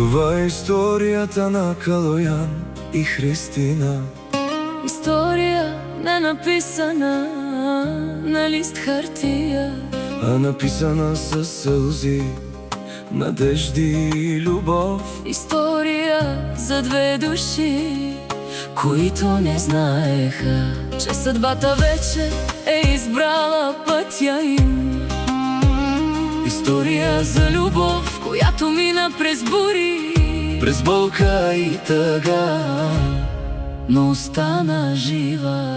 Това е историята на Калоян и Христина. История не написана на лист хартия, а написана със сълзи, надежди и любов. История за две души, които не знаеха, че съдбата вече е избрала пътя им. История за любов, която мина през бури, през болка и тъга, но остана жива.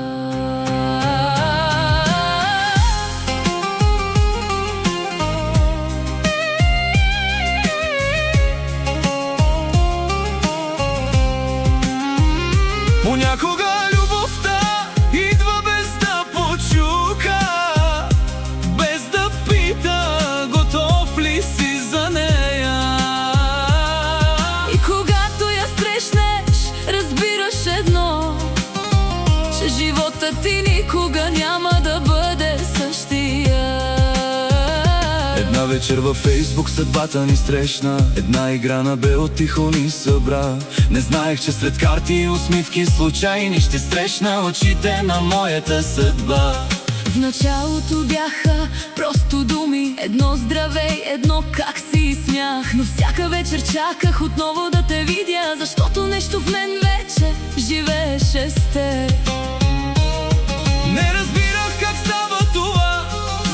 Понякога любовта идва без да почука, без да пита готов ли си за нея. И когато я срещнеш, разбираш едно, че животът ти никога няма да бъде същия. Една вечер във Фейсбук съдбата ни срещна, една игра на Бел тихо ни събра. Не знаех, че сред карти и усмивки случайни ще срещна очите на моята съдба. В началото бяха просто думи, едно здравей, едно как си и смях. Но всяка вечер чаках отново да те видя, защото нещо в мен вече живееше с теб. Не разбирах как става това,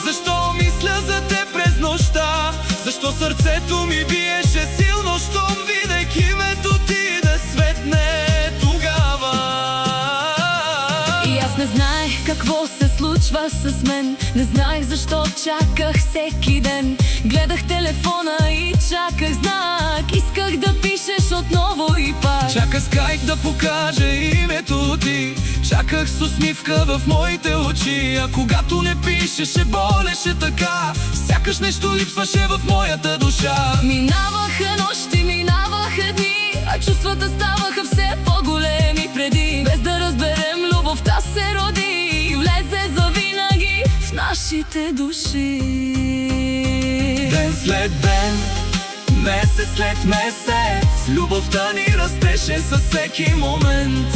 защо мисля за теб през нощта, защо сърцето ми биеше силно, щом видех името ти да светне тогава. И аз не знаех какво се случва с мен, не знаех защо чаках всеки ден. Гледах телефона и чаках знак, исках да пишеш отново и пак. Чаках скайп да покаже името ти, чаках с усмивка в моите очи. А когато не пишеше, болеше така, сякаш нещо липсваше в моята душа. Минаваха нощи, минаваха дни, а чувствата ставаха все по-големи преди. Без да разберем, любовта се роди и влезе завинаги в нашите души. Ден след ден, месец след месец, любовта ни растеше със всеки момент.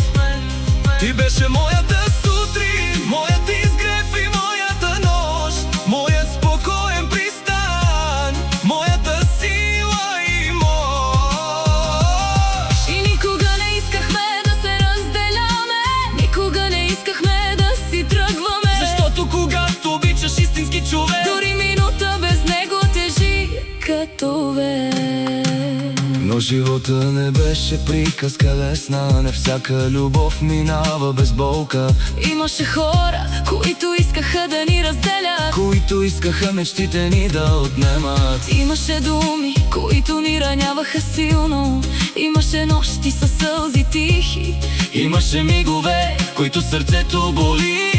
Ти беше моята сутрин, моят изгрев и моята нощ, моят спокоен пристан, моята сила и мощ. И никога не искахме да се разделяме, никога не искахме да си тръгваме. Защото когато обичаш истински човек, дори минута без него тежи като век. но живота не беше приказка лесна, не всяка любов минава без болка. Имаше хора, които искаха да ни разделят, които искаха мечтите ни да отнемат. имаше думи, които ни раняваха силно, имаше нощи със сълзи тихи, Имаше мигове, в които сърцето боли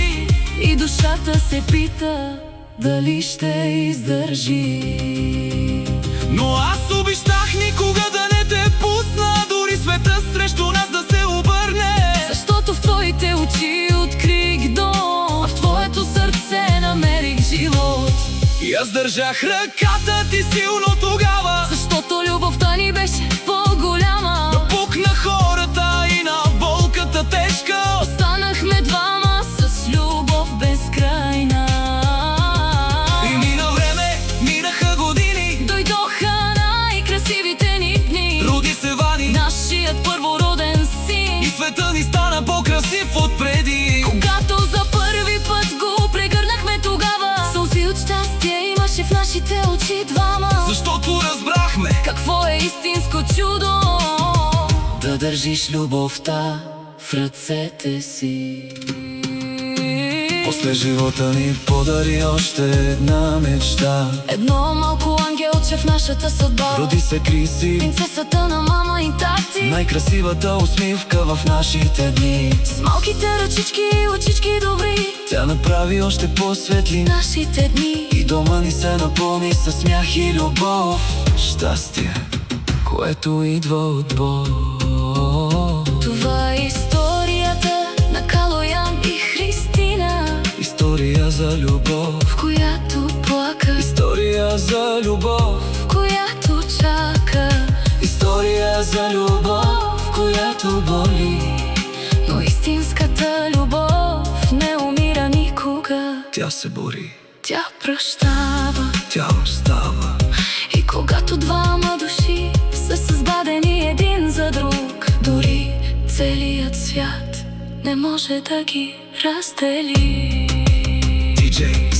и душата се пита дали ще издържи. Но аз обещах никога да не те пусна, дори света срещу нас да се обърне. Защото в твоите очи открих дом, а в твоето сърце намерих живот. И аз държах ръката ти силно тогава, Защото любовта ни беше по-голяма. напукна хората и на болката тежка. Останахме двама с любов безкрайна. И мина време, минаха години, Дойдоха най-красивите ни дни, роди се Вани, нашият първороден син. и света ни стана по-красив отпреди. Когато за първи път го прегърнахме тогава, сълзи от щастие имаше в нашите очи двама. Защото разбрахме Какво е истинско чудо? да държиш любовта в ръцете си. После живота ни подари още една мечта. Едно малко ангелче в нашата съдба, Роди се Криси, принцесата на мама и тати, най-красивата усмивка в нашите дни. с малките ръчички и очички добри, Тя направи още по-светли нашите дни. и дома ни се напълни със смях и любов. Щастие, което идва от Бог. Това е историята на Калоян и Христина, История за любов, в която плака, история за любов, в която чака. история за любов, която боли. Но истинската любов не умира никога. Тя се бори, Тя прощава. тя остава. И когато двама души са създадени един за друг, дори целият свят не може да ги раздели. DJ